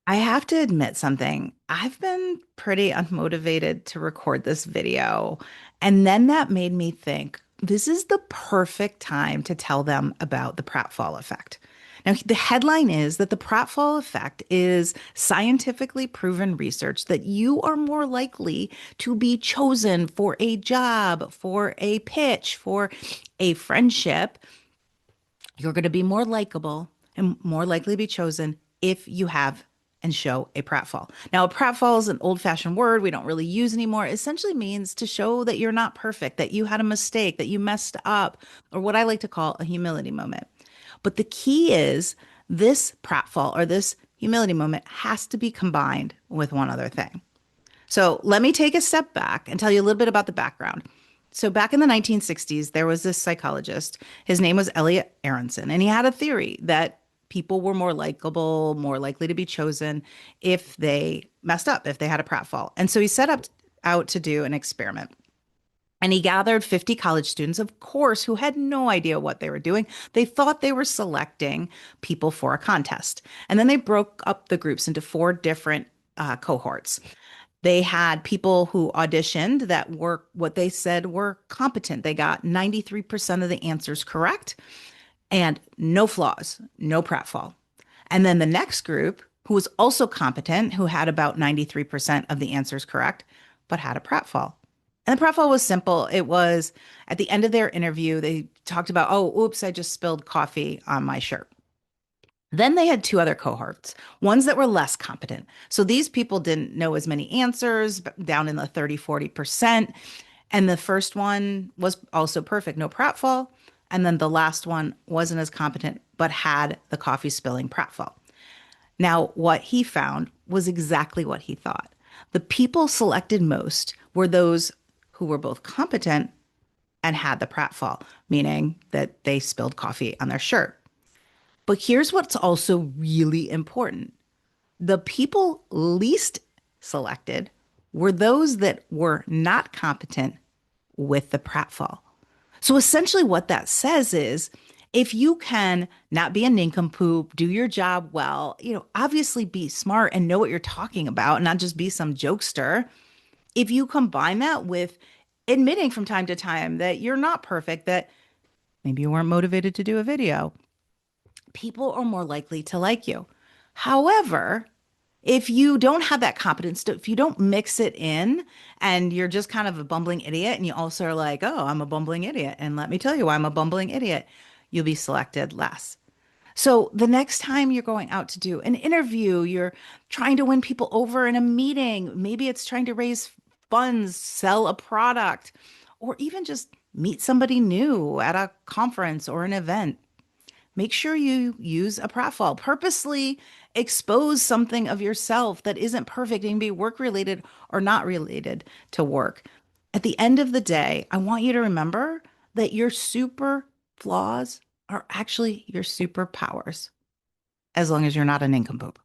I have to admit something. I've been pretty unmotivated to record this video. And then that made me think this is the perfect time to tell them about the Pratfall Effect. Now, the headline is that the Pratfall Effect is scientifically proven research that you are more likely to be chosen for a job, for a pitch, for a friendship. You're going to be more likable and more likely to be chosen if you have and show a pratfall. Now, a pratfall is an old-fashioned word we don't really use anymore. It essentially means to show that you're not perfect, that you had a mistake, that you messed up, or what I like to call a humility moment. But the key is this pratfall or this humility moment has to be combined with one other thing. So let me take a step back and tell you a little bit about the background. So back in the 1960s, there was this psychologist. His name was Elliot Aronson, and he had a theory that people were more likable, more likely to be chosen if they messed up, if they had a pratfall. And so he set up out to do an experiment. And he gathered 50 college students, of course, who had no idea what they were doing. They thought they were selecting people for a contest. And then they broke up the groups into four different cohorts. They had people who auditioned that were what they said were competent. They got 93% of the answers correct and no flaws, no pratfall. And then the next group, who was also competent, who had about 93% of the answers correct, but had a pratfall. And the pratfall was simple. It was at the end of their interview, they talked about, oh, oops, I just spilled coffee on my shirt. Then they had two other cohorts, ones that were less competent. So these people didn't know as many answers, down in the 30, 40%. And the first one was also perfect, no pratfall. And then the last one wasn't as competent, but had the coffee spilling pratfall. Now, what he found was exactly what he thought. The people selected most were those who were both competent and had the pratfall, meaning that they spilled coffee on their shirt. But here's what's also really important. The people least selected were those that were not competent with the pratfall. So essentially, what that says is if you can not be a nincompoop, do your job well, obviously be smart and know what you're talking about, and not just be some jokester. If you combine that with admitting from time to time that you're not perfect, that maybe you weren't motivated to do a video, people are more likely to like you. However, if you don't have that competence, if you don't mix it in and you're just kind of a bumbling idiot and you also are like, oh, I'm a bumbling idiot. And let me tell you why I'm a bumbling idiot, you'll be selected less. So the next time you're going out to do an interview, you're trying to win people over in a meeting, maybe it's trying to raise funds, sell a product, or even just meet somebody new at a conference or an event. Make sure you use a pratfall. Purposely expose something of yourself that isn't perfect and can be work related or not related to work. At the end of the day, I want you to remember that your super flaws are actually your superpowers, as long as you're not a nincompoop.